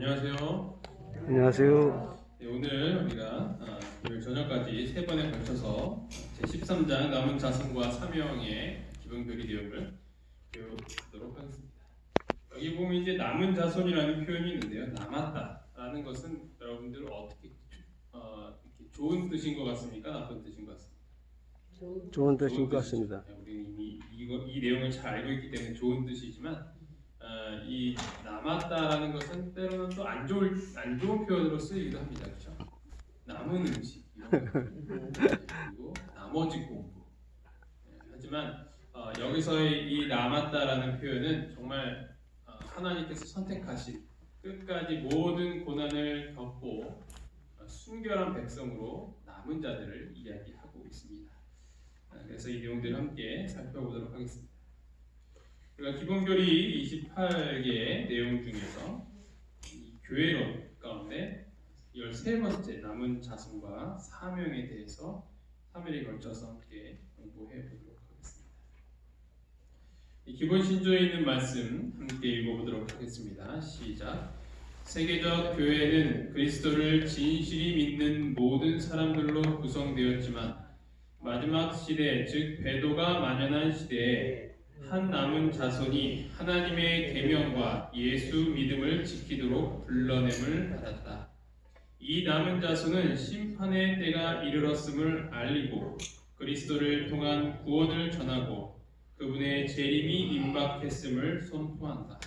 안녕하세요. 안녕하세요. 네, 오늘 우리가 오늘 저녁까지 세 번에 걸쳐서 제13장 남은 자손과 사명의 기본교리 내용을 배워보도록 하겠습니다. 여기 보면 이제 남은 자손이라는 표현이 있는데요. 남았다라는 것은 여러분들 어떻게 이렇게 좋은 뜻인 것 같습니까? 나쁜 뜻인 것 같습니다. 좋은 뜻인 것 같습니다. 우리는 이미 이 내용을 잘 알고 있기 때문에 좋은 뜻이지만 이 남았다라는 것은 때로는 또 안 좋은 표현으로 쓰이기도 합니다. 그렇죠? 남은 음식 이런 거. 그리고 나머지 공부. 하지만 여기서의 이 남았다라는 표현은 정말 하나님께서 선택하신 끝까지 모든 고난을 겪고 순결한 백성으로 남은 자들을 이야기하고 있습니다. 그래서 이 내용들을 함께 살펴보도록 하겠습니다. 우리가 기본교리 28개의 내용 중에서 이 교회론 가운데 13번째 남은 자손과 사명에 대해서 3일에 걸쳐서 함께 공부해 보도록 하겠습니다. 이 기본 신조에 있는 말씀 함께 읽어보도록 하겠습니다. 시작. 세계적 교회는 그리스도를 진실히 믿는 모든 사람들로 구성되었지만 마지막 시대, 즉 배도가 만연한 시대에 한 남은 자손이 하나님의 계명과 예수 믿음을 지키도록 불러냄을 받았다. 이 남은 자손은 심판의 때가 이르렀음을 알리고 그리스도를 통한 구원을 전하고 그분의 재림이 임박했음을 선포한다.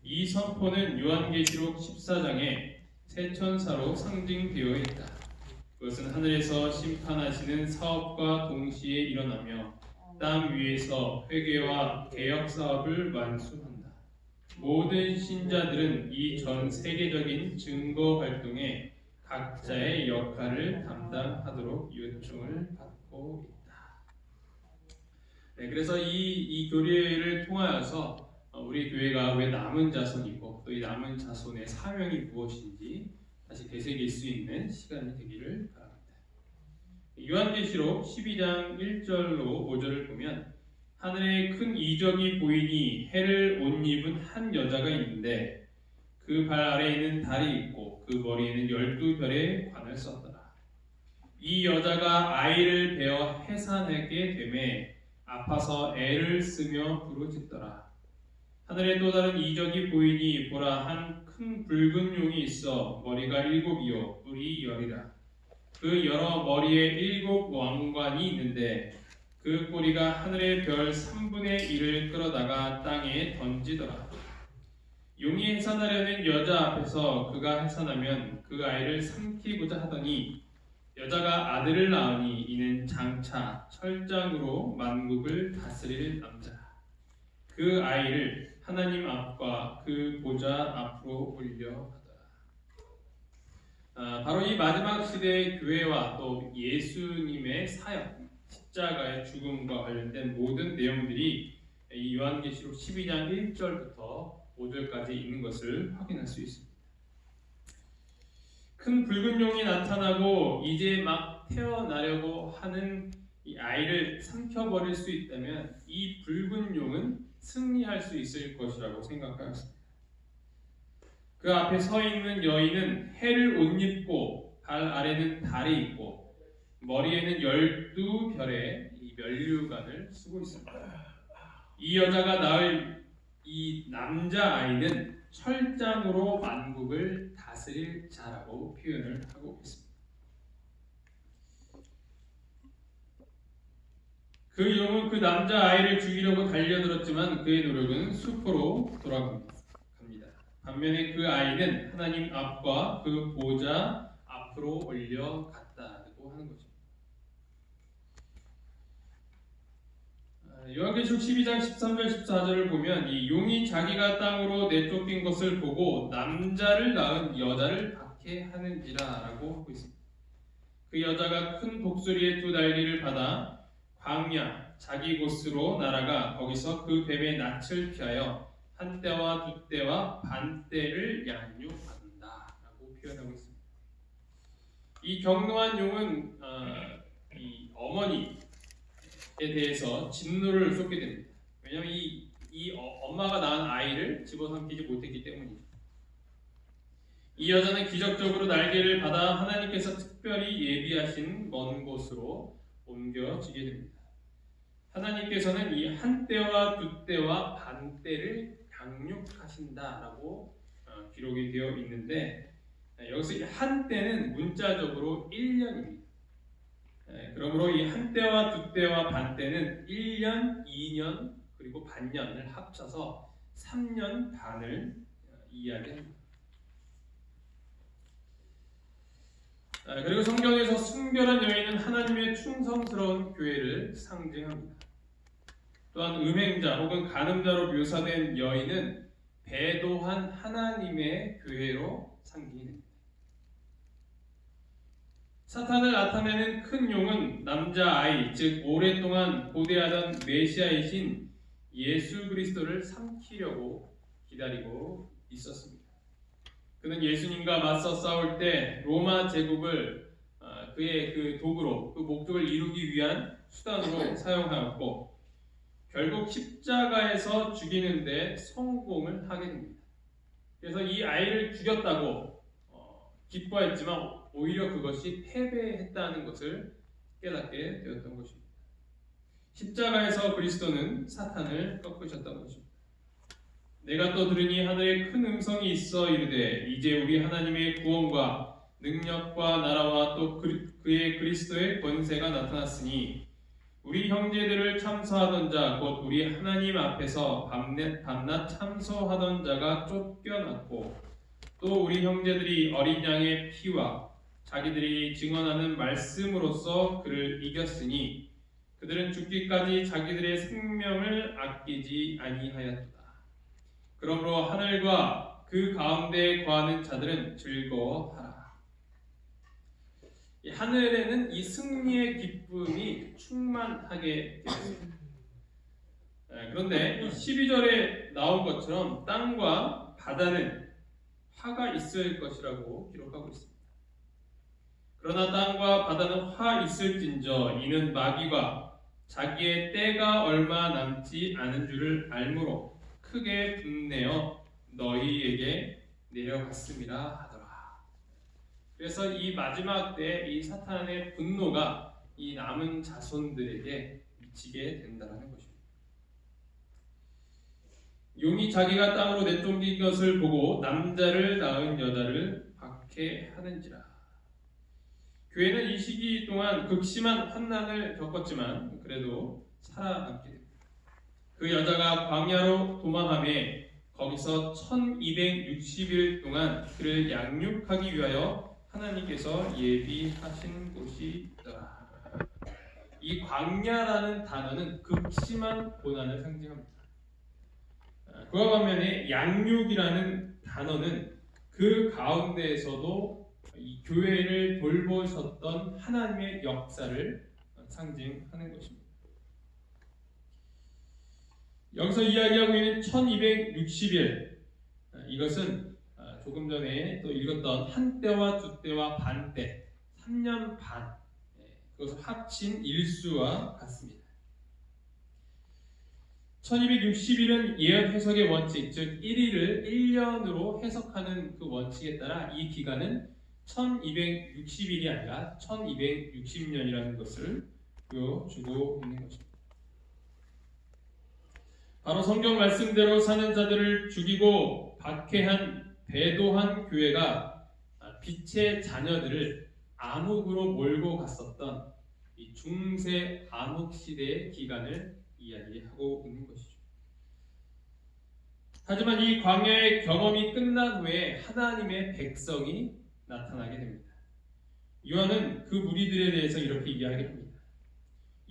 이 선포는 요한계시록 14장에 새 천사로 상징되어 있다. 그것은 하늘에서 심판하시는 사업과 동시에 일어나며 땅 위에서 회개와 개혁 사업을 완수한다. 모든 신자들은 이 전 세계적인 증거 활동에 각자의 역할을 담당하도록 요청을 받고 있다. 네, 그래서 이 교리를 통하여서 우리 교회가 왜 남은 자손이고 또 이 남은 자손의 사명이 무엇인지 다시 되새길 수 있는 시간이 되기를 바랍니다. 요한계시록 12장 1절로 5절을 보면 하늘에 큰 이적이 보이니 해를 옷 입은 한 여자가 있는데 그 발 아래에는 달이 있고 그 머리에는 12별의 관을 썼더라. 이 여자가 아이를 베어 해산하게 되매 아파서 애를 쓰며 부르짖더라. 하늘에 또 다른 이적이 보이니 보라 한 큰 붉은 용이 있어 머리가 7이요 뿔이 10이라. 그 여러 머리에 7 왕관이 있는데 그 꼬리가 하늘의 별 3분의 1을 끌어다가 땅에 던지더라. 용이 해산하려는 여자 앞에서 그가 해산하면 그 아이를 삼키고자 하더니 여자가 아들을 낳으니 이는 장차 철장으로 만국을 다스릴 남자라. 그 아이를 하나님 앞과 그 보좌 앞으로 올려가더라. 바로 이 마지막 시대의 교회와 또 예수님의 사역, 십자가의 죽음과 관련된 모든 내용들이 이 요한계시록 12장 1절부터 5절까지 있는 것을 확인할 수 있습니다. 큰 붉은 용이 나타나고 이제 막 태어나려고 하는 이 아이를 삼켜버릴 수 있다면 이 붉은 용은 승리할 수 있을 것이라고 생각하였습니다. 그 앞에 서 있는 여인은 해를 옷 입고 발 아래는 달이 있고 머리에는 12별의 이 면류관을 쓰고 있습니다. 이 여자가 낳을 이 남자 아이는 철장으로 만국을 다스릴 자라고 표현을 하고 있습니다. 그 용은 그 남자 아이를 죽이려고 달려들었지만 그의 노력은 수포로 돌아갑니다. 반면에 그 아이는 하나님 앞과 그 보좌 앞으로 올려갔다고 하는 거죠. 요한계시록 12장 13절 14절을 보면 이 용이 자기가 땅으로 내쫓긴 것을 보고 남자를 낳은 여자를 박해하는지라 라고 하고 있습니다. 그 여자가 큰 독수리의 2 날개를 받아 광야 자기 곳으로 날아가 거기서 그 뱀의 낯을 피하여 한 때와 2 때와 반 때를 양육한다라고 표현하고 있습니다. 이 경노한 용은 이 어머니에 대해서 진노를 쏟게 됩니다. 왜냐하면 이 엄마가 낳은 아이를 집어삼키지 못했기 때문이죠. 이 여자는 기적적으로 날개를 받아 하나님께서 특별히 예비하신 먼 곳으로 옮겨지게 됩니다. 하나님께서는 이 한때와 두때와 반때를 양육하신다라고 기록이 되어 있는데, 여기서 이 한때는 문자적으로 1년입니다. 그러므로 이 한때와 두때와 반때는 1년, 2년, 그리고 반년을 합쳐서 3년 반을 이야기합니다. 그리고 성경에서 순결한 여인은 하나님의 충성스러운 교회를 상징합니다. 또한 음행자 혹은 간음자로 묘사된 여인은 배도한 하나님의 교회로 상징이 됩니다. 사탄을 나타내는 큰 용은 남자아이, 즉 오랫동안 고대하던 메시아이신 예수 그리스도를 삼키려고 기다리고 있었습니다. 그는 예수님과 맞서 싸울 때 로마 제국을 그의 그 도구로, 그 목적을 이루기 위한 수단으로 사용하였고, 결국 십자가에서 죽이는 데 성공을 하게 됩니다. 그래서 이 아이를 죽였다고 기뻐했지만 오히려 그것이 패배했다는 것을 깨닫게 되었던 것입니다. 십자가에서 그리스도는 사탄을 꺾으셨던 것입니다. 내가 또 들으니 하늘에 큰 음성이 있어 이르되 이제 우리 하나님의 구원과 능력과 나라와 또 그의 그리스도의 권세가 나타났으니 우리 형제들을 참소하던 자 곧 우리 하나님 앞에서 밤낮 참소하던 자가 쫓겨났고 또 우리 형제들이 어린 양의 피와 자기들이 증언하는 말씀으로써 그를 이겼으니 그들은 죽기까지 자기들의 생명을 아끼지 아니하였도다. 그러므로 하늘과 그 가운데 거하는 자들은 즐거워하라. 이 하늘에는 이 승리의 기쁨이 충만하게 되었습니다. 그런데 이 12절에 나온 것처럼 땅과 바다는 화가 있을 것이라고 기록하고 있습니다. 그러나 땅과 바다는 화 있을진저 이는 마귀가 자기의 때가 얼마 남지 않은 줄을 알므로 크게 분내어 너희에게 내려갔음이라 하더라. 그래서 이 마지막 때 이 사탄의 분노가 이 남은 자손들에게 미치게 된다는 것입니다. 용이 자기가 땅으로 내쫓긴 것을 보고 남자를 낳은 여자를 박해하는지라. 교회는 이 시기 동안 극심한 환난을 겪었지만 그래도 살아남게 됩니다. 그 여자가 광야로 도망하며 거기서 1260일 동안 그를 양육하기 위하여 하나님께서 예비하신 곳이 있더라. 이 광야라는 단어는 극심한 고난을 상징합니다. 그와 반면에 양육이라는 단어는 그 가운데에서도 이 교회를 돌보셨던 하나님의 역사를 상징하는 것입니다. 여기서 이야기하고 있는 1260일, 이것은 조금 전에 또 읽었던 한때와 두때와 반때, 3년 반, 그것을 합친 일수와 같습니다. 1260일은 예언 해석의 원칙, 즉 1일을 1년으로 해석하는 그 원칙에 따라 이 기간은 1260일이 아니라 1260년이라는 것을 보여주고 있는 것입니다. 바로 성경 말씀대로 사는 자들을 죽이고 박해한 배도한 교회가 빛의 자녀들을 암흑으로 몰고 갔었던 이 중세 암흑 시대의 기간을 이야기하고 있는 것이죠. 하지만 이 광야의 경험이 끝난 후에 하나님의 백성이 나타나게 됩니다. 요한은 그 무리들에 대해서 이렇게 이야기합니다.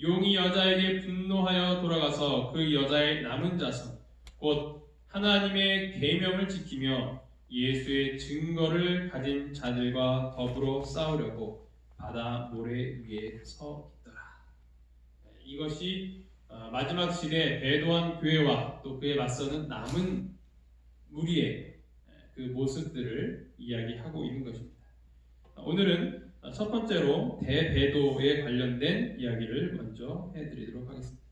용이 여자에게 분노하여 돌아가서 그 여자의 남은 자손 곧 하나님의 계명을 지키며 예수의 증거를 가진 자들과 더불어 싸우려고 바다 모래 위에 서 있더라. 이것이 마지막 시대 배도한 교회와 또 그에 맞서는 남은 무리의 그 모습들을 이야기하고 있는 것입니다. 오늘은 첫 번째로 대배도에 관련된 이야기를 먼저 해드리도록 하겠습니다.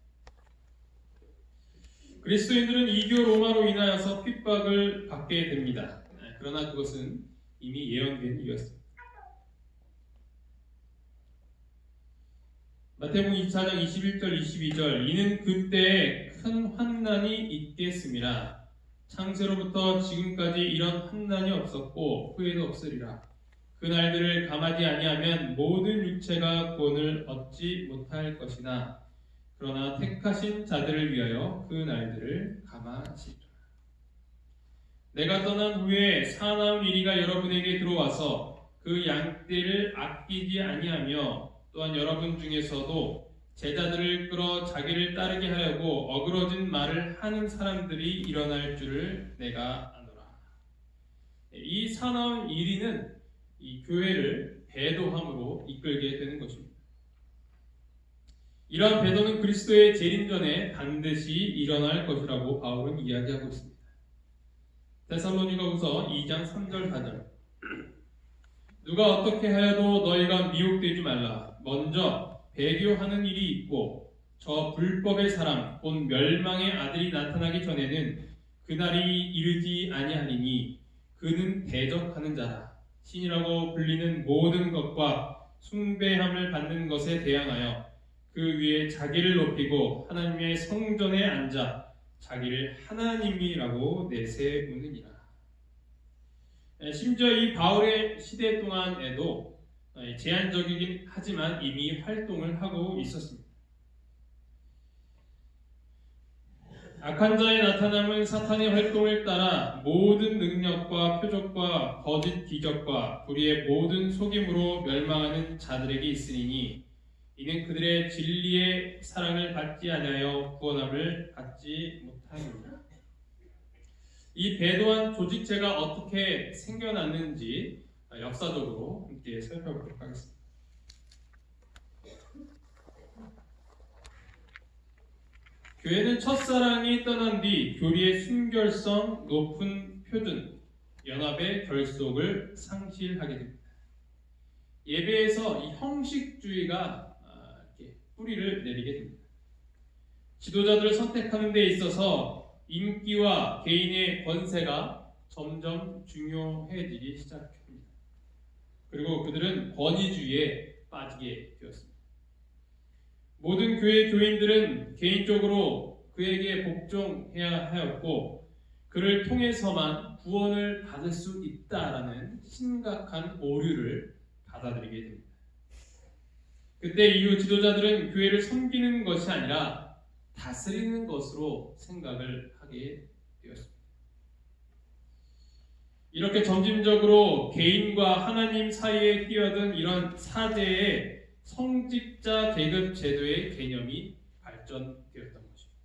그리스도인들은 이교 로마로 인하여서 핍박을 받게 됩니다. 그러나 그것은 이미 예언된 일이었습니다. 마태복음 24장 21절 22절 이는 그때에 큰 환난이 있겠음이라 창세로부터 지금까지 이런 환난이 없었고 후에도 없으리라. 그 날들을 감하지 아니하면 모든 육체가 구원을 얻지 못할 것이나 그러나 택하신 자들을 위하여 그 날들을 감하시리라. 내가 떠난 후에 사나운 이리가 여러분에게 들어와서 그 양떼를 아끼지 아니하며 또한 여러분 중에서도 제자들을 끌어 자기를 따르게 하려고 어그러진 말을 하는 사람들이 일어날 줄을 내가 아노라. 이 사나운 이리는 이 교회를 배도함으로 이끌게 되는 것입니다. 이러한 배도는 그리스도의 재림 전에 반드시 일어날 것이라고 바울은 이야기하고 있습니다. 데살로니가후서 2장 3절 4절 누가 어떻게 하여도 너희가 미혹되지 말라. 먼저 배교하는 일이 있고 저 불법의 사람 곧 멸망의 아들이 나타나기 전에는 그날이 이르지 아니하리니 그는 대적하는 자라. 신이라고 불리는 모든 것과 숭배함을 받는 것에 대항하여 그 위에 자기를 높이고 하나님의 성전에 앉아 자기를 하나님이라고 내세우느니라. 심지어 이 바울의 시대 동안에도 제한적이긴 하지만 이미 활동을 하고 있었습니다. 악한 자의 나타남은 사탄의 활동을 따라 모든 능력과 표적과 거짓 기적과 불의의 모든 속임으로 멸망하는 자들에게 있으니 이는 그들의 진리의 사랑을 받지 아니하여 구원함을 받지 못하느니라. 이 배도한 조직체가 어떻게 생겨났는지 역사적으로 함께 살펴보도록 하겠습니다. 교회는 첫사랑이 떠난 뒤 교리의 순결성 높은 표준, 연합의 결속을 상실하게 됩니다. 예배에서 이 형식주의가 뿌리를 내리게 됩니다. 지도자들을 선택하는 데 있어서 인기와 개인의 권세가 점점 중요해지기 시작합니다. 그리고 그들은 권위주의에 빠지게 되었습니다. 모든 교회 교인들은 개인적으로 그에게 복종해야 하였고 그를 통해서만 구원을 받을 수 있다라는 심각한 오류를 받아들이게 됩니다. 그때 이후 지도자들은 교회를 섬기는 것이 아니라 다스리는 것으로 생각을 하게 되었습니다. 이렇게 점진적으로 개인과 하나님 사이에 끼어든 이런 사제의 성직자 계급 제도의 개념이 발전되었던 것입니다.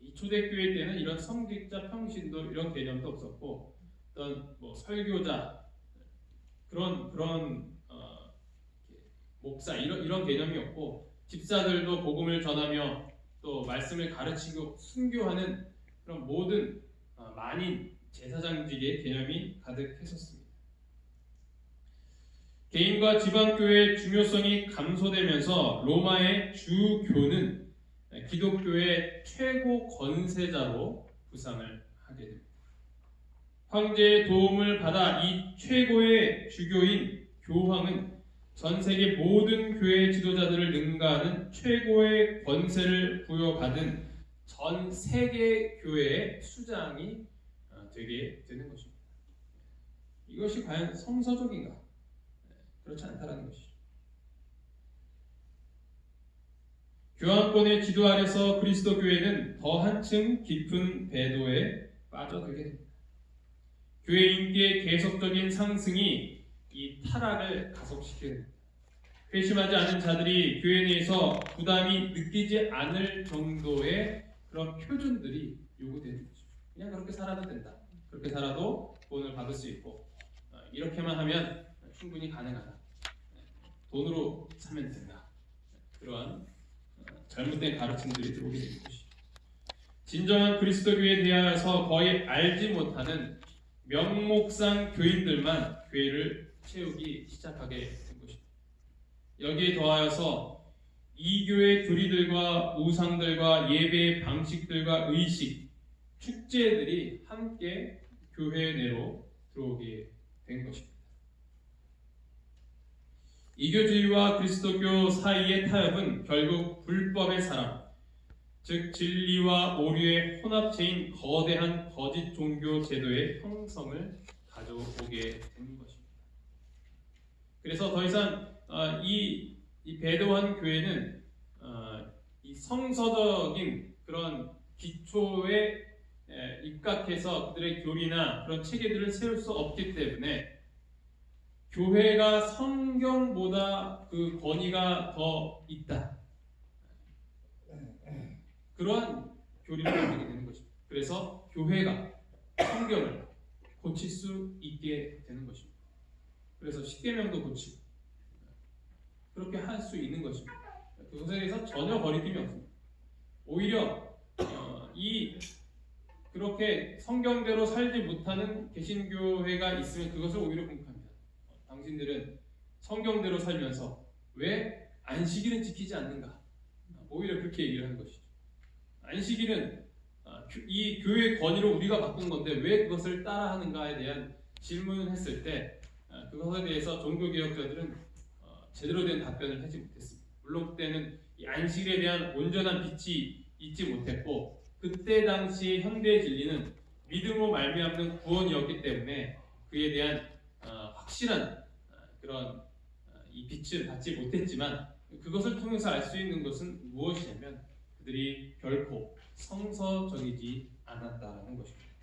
이 초대교회 때는 이런 성직자 평신도 이런 개념도 없었고 어떤 설교자 그런 목사 이런 개념이 없고 집사들도 복음을 전하며 또 말씀을 가르치고 순교하는 그런 모든 만인 제사장직의 개념이 가득했었습니다. 개인과 지방교회의 중요성이 감소되면서 로마의 주교는 기독교의 최고 권세자로 부상을 하게 됩니다. 황제의 도움을 받아 이 최고의 주교인 교황은 전 세계 모든 교회 지도자들을 능가하는 최고의 권세를 부여받은 전 세계 교회의 수장이 되게 되는 것입니다. 이것이 과연 성서적인가? 그렇지 않다라는 것이죠. 교황권의 지도 아래서 그리스도 교회는 더 한층 깊은 배도에 빠져들게 됩니다. 교회 인기의 계속적인 상승이 이 타락을 가속시키게 됩니다. 회심하지 않은 자들이 교회 내에서 부담이 느끼지 않을 정도의 그런 표준들이 요구되는 거죠. 그냥 그렇게 살아도 된다. 그렇게 살아도 구원을 받을 수 있고 이렇게만 하면 충분히 가능하다. 돈으로 사면 된다. 그러한 잘못된 가르침들이 들어오게 되는 것이죠. 진정한 그리스도 교회에 대하여서 거의 알지 못하는 명목상 교인들만 교회를 채우기 시작하게 된 것입니다. 여기에 더하여서 이교의 교리들과 우상들과 예배의 방식들과 의식, 축제들이 함께 교회 내로 들어오게 된 것입니다. 이교주의와 그리스도교 사이의 타협은 결국 불법의 사람, 즉 진리와 오류의 혼합체인 거대한 거짓 종교 제도의 형성을 가져오게 된 것입니다. 그래서 더 이상 이 배도한 교회는 이 성서적인 그런 기초에 입각해서 그들의 교리나 그런 체계들을 세울 수 없기 때문에 교회가 성경보다 그 권위가 더 있다. 그러한 교리를 가지게 되는 것입니다. 그래서 교회가 성경을 고칠 수 있게 되는 것입니다. 그래서 십계명도 고치고 그렇게 할 수 있는 것입니다. 그것에 대해서 전혀 거리낌이 없습니다. 오히려 그렇게 성경대로 살지 못하는 개신교회가 있으면 그것을 오히려 공격합니다. 당신들은 성경대로 살면서 왜 안식일은 지키지 않는가? 오히려 그렇게 얘기를 하는 것이죠. 안식일은 이 교회의 권위로 우리가 바꾼 건데 왜 그것을 따라하는가에 대한 질문을 했을 때 그것에 대해서 종교개혁자들은 제대로 된 답변을 하지 못했습니다. 물론 그때는 이 안식일에 대한 온전한 빛이 있지 못했고 그때 당시 현대의 진리는 믿음으로 말미암는 구원이었기 때문에 그에 대한 확실한 그런 이 빛을 받지 못했지만 그것을 통해서 알 수 있는 것은 무엇이냐면 그들이 결코 성서적이지 않았다는 것입니다.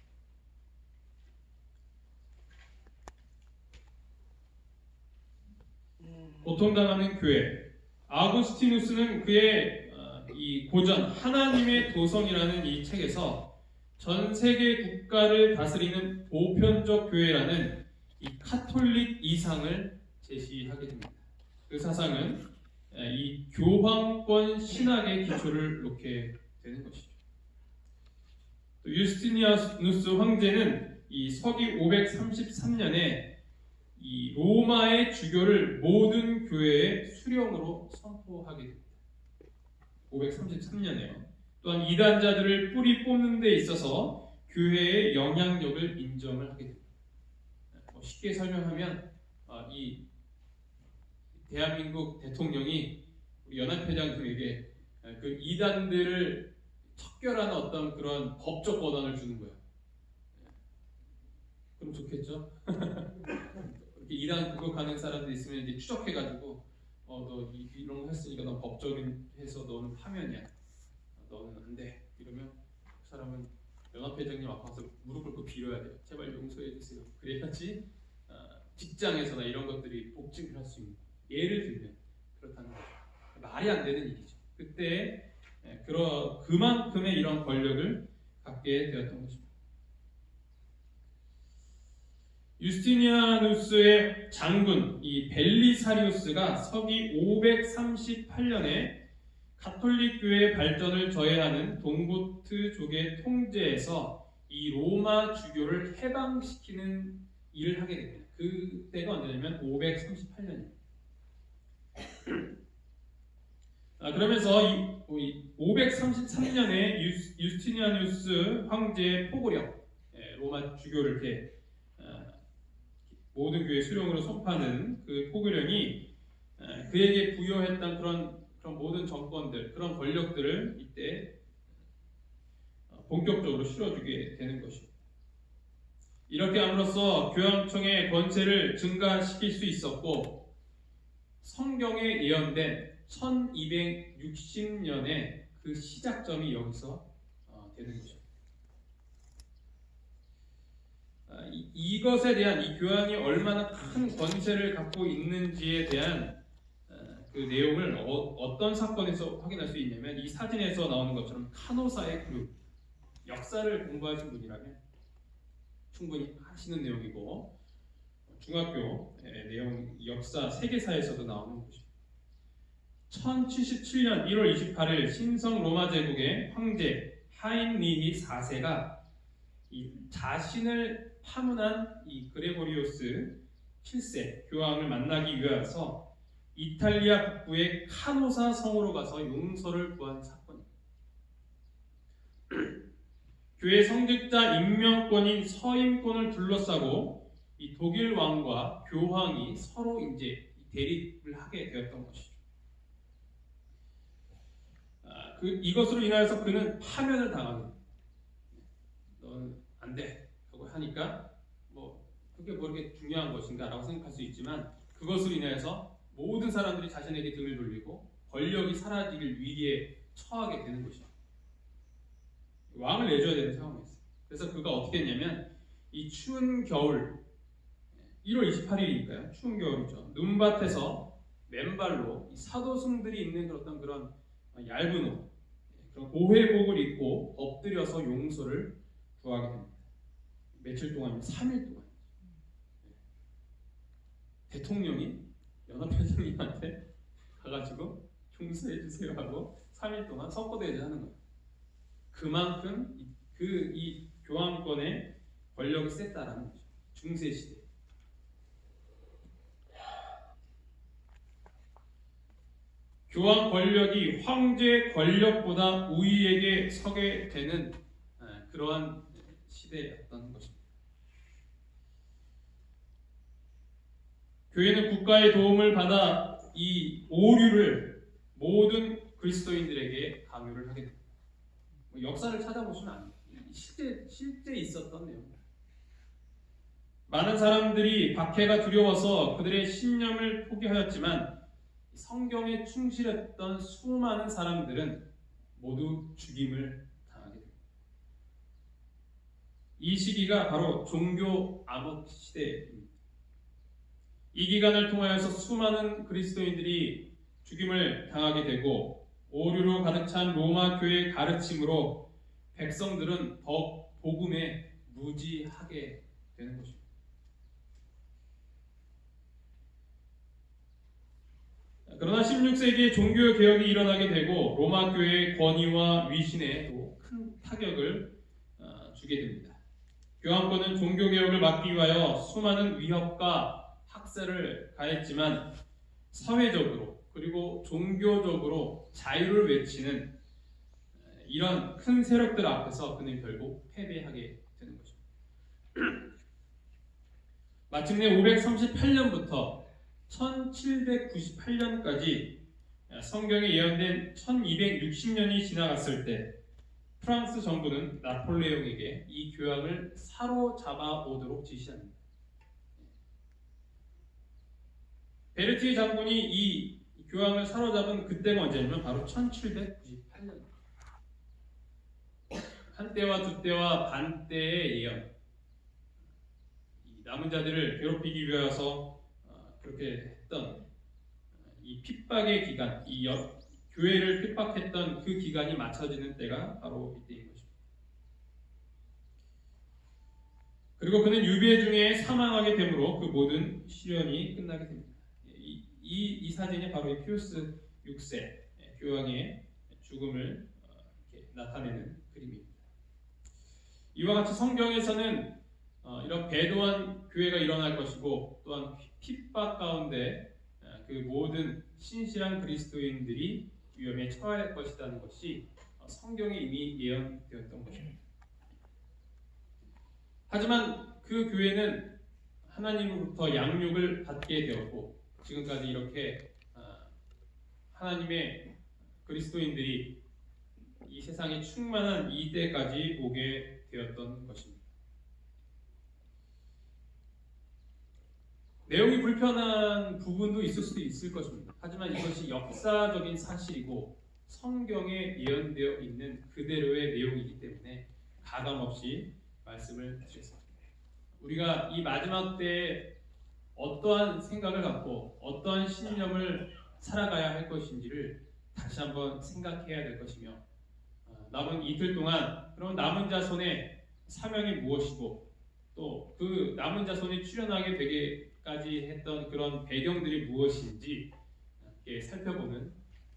고통당하는 교회. 아구스티누스는 그의 이 고전 하나님의 도성이라는 이 책에서 전 세계 국가를 다스리는 보편적 교회라는 이 카톨릭 이상을 제시하게 됩니다. 그 사상은 이 교황권 신학의 기초를 놓게 되는 것이죠. 또 유스티니아누스 황제는 이 서기 533년에 이 로마의 주교를 모든 교회의 수령으로 선포하게 됩니다. 533년에요. 또한 이단자들을 뿌리 뽑는 데 있어서 교회의 영향력을 인정을 하게 됩니다. 쉽게 설명하면 이 대한민국 대통령이 우리 연합회장님에게 그 이단들을 척결하는 어떤 그런 법적 권한을 주는 거예요. 그럼 좋겠죠? 이렇게 이단 구속하는 사람들 있으면 이제 추적해가지고 너 이런 거 했으니까 너 법적인 해서 너는 파면이야. 너는 안 돼. 이러면 그 사람은 연합회장님 앞에서 무릎 꿇고 빌어야 돼요. 제발 용서해 주세요. 그래야지 직장에서나 이런 것들이 복직을 할 수 있는. 예를 들면 그렇다는 거죠. 말이 안 되는 일이죠. 그때 그만큼의 이런 권력을 갖게 되었던 것입니다. 유스티니아누스의 장군 이 벨리사리우스가 서기 538년에 가톨릭 교회의 발전을 저해하는 동고트족의 통제에서 이 로마 주교를 해방시키는 일을 하게 됩니다. 그때가 언제냐면 538년입니다. 그러면서 이 533년에 유스티니아누스 황제의 포고령, 로마 주교를 이렇게 모든 교회 수령으로 선포하는 그 포고령이 그에게 부여했던 그런 모든 정권들, 그런 권력들을 이때 본격적으로 실어주게 되는 것입니다. 이렇게 함으로써 교황청의 권세를 증가시킬 수 있었고 성경에 예언된 1260년에 그 시작점이 여기서 되는 것입니다. 이것에 대한 이 교황이 얼마나 큰 권세를 갖고 있는지에 대한 그 내용을 어떤 사건에서 확인할 수 있냐면 이 사진에서 나오는 것처럼 카노사의 그룹, 역사를 공부하신 분이라면 충분히 하시는 내용이고 중학교 내용 역사 세계사에서도 나오는 것입니다. 1077년 1월 28일 신성 로마 제국의 황제 하인리히 4세가 이 자신을 파문한 이 그레고리오스 7세 교황을 만나기 위해서 이탈리아 북부의 카노사 성으로 가서 용서를 구한 사건입니다. 교회 성직자 임명권인 서임권을 둘러싸고 이 독일 왕과 교황이 서로 이제 대립을 하게 되었던 것이죠. 이것으로 인하여서 그는 파면을 당하게 됩니다. 너는 안 돼 하고 하니까 그게 뭐 이렇게 중요한 것인가라고 생각할 수 있지만 그것으로 인해서 모든 사람들이 자신에게 등을 돌리고 권력이 사라지길 위기에 처하게 되는 것이죠. 왕을 내줘야 되는 상황이었어요. 그래서 그가 어떻게 했냐면 이 추운 겨울 1월 28일이니까요. 추운 겨울이죠. 눈밭에서 맨발로 이 사도승들이 입는 그런 얇은 옷, 그런 고회복을 입고 엎드려서 용서를 구하게 됩니다. 며칠 동안이면 3일 동안 대통령이 연합회장님한테 가가지고 용서해 주세요 하고 3일 동안 석고대죄하는 거예요. 그만큼 이 교황권의 권력이 셌다라는 거죠. 중세 시대. 교황 권력이 황제 권력보다 우위에게 서게 되는 그러한 시대였던 것입니다. 교회는 국가의 도움을 받아 이 오류를 모든 그리스도인들에게 강요를 하게 됩니다. 역사를 찾아보시면 안 돼요. 실제 있었던 내용입니다. 많은 사람들이 박해가 두려워서 그들의 신념을 포기하였지만 성경에 충실했던 수많은 사람들은 모두 죽임을 당하게 됩니다. 이 시기가 바로 종교 암흑 시대입니다. 이 기간을 통하여서 수많은 그리스도인들이 죽임을 당하게 되고 오류로 가득 찬 로마 교회의 가르침으로 백성들은 더욱 복음에 무지하게 되는 것입니다. 그러나 16세기에 종교개혁이 일어나게 되고 로마 교회의 권위와 위신에도 큰 타격을 주게 됩니다. 교황권은 종교개혁을 막기 위하여 수많은 위협과 학살을 가했지만 사회적으로 그리고 종교적으로 자유를 외치는 이런 큰 세력들 앞에서 그는 결국 패배하게 되는 것입니다. 마침내 538년부터 1798년까지 성경에 예언된 1260년이 지나갔을 때 프랑스 정부는 나폴레옹에게 이 교황을 사로잡아 오도록 지시합니다. 베르티에 장군이 이 교황을 사로잡은 그때가 언제냐면 바로 1798년. 한때와 두때와 반때의 예언. 이 남은 자들을 괴롭히기 위해서 그렇게 했던 이 핍박의 기간, 교회를 핍박했던 그 기간이 맞춰지는 때가 바로 이때인 것입니다. 그리고 그는 유배 중에 사망하게 되므로 그 모든 시련이 끝나게 됩니다. 이 사진이 바로 이 피우스 6세 교황의 죽음을 이렇게 나타내는 그림입니다. 이와 같이 성경에서는 이런 배도한 교회가 일어날 것이고 또한 핍박 가운데 그 모든 신실한 그리스도인들이 위험에 처할 것이라는 것이 성경에 이미 예언되었던 것입니다. 하지만 그 교회는 하나님으로부터 양육을 받게 되었고 지금까지 이렇게 하나님의 그리스도인들이 이 세상에 충만한 이때까지 오게 되었던 것입니다. 내용이 불편한 부분도 있을 수도 있을 것입니다. 하지만 이것이 역사적인 사실이고 성경에 예언되어 있는 그대로의 내용이기 때문에 가감없이 말씀을 드렸습니다. 우리가 이 마지막 때에 어떠한 생각을 갖고 어떠한 신념을 살아가야 할 것인지를 다시 한번 생각해야 될 것이며 남은 이틀 동안 그럼 남은 자손의 사명이 무엇이고 또 그 남은 자손이 출현하게 되기까지 했던 그런 배경들이 무엇인지 살펴보는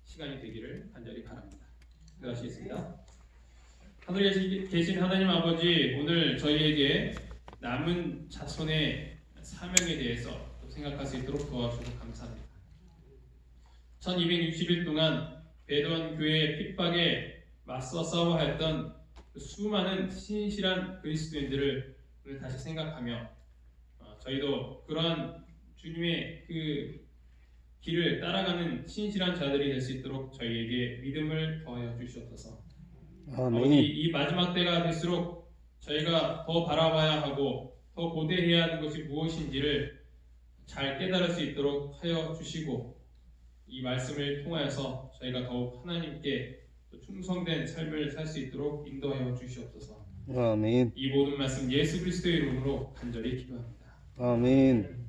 시간이 되기를 간절히 바랍니다. 기도하시겠습니다. 하늘에 계신 하나님 아버지, 오늘 저희에게 남은 자손의 사명에 대해서 또 생각할 수 있도록 도와주셔서 감사합니다. 1260일 동안 배도한 교회의 핍박에 맞서 싸워하였던 그 수많은 신실한 그리스도인들을 오늘 다시 생각하며 저희도 그러한 주님의 그 길을 따라가는 신실한 자들이 될 수 있도록 저희에게 믿음을 더하여 주시옵소서. 아멘. 이 마지막 때가 될수록 저희가 더 바라봐야 하고 더 고대해야 하는 것이 무엇인지를 잘 깨달을 수 있도록 하여 주시고 이 말씀을 통하여서 저희가 더욱 하나님께 충성된 삶을 살 수 있도록 인도하여 주시옵소서. 아멘. 이 모든 말씀 예수 그리스도의 이름으로 간절히 기도합니다. 아멘.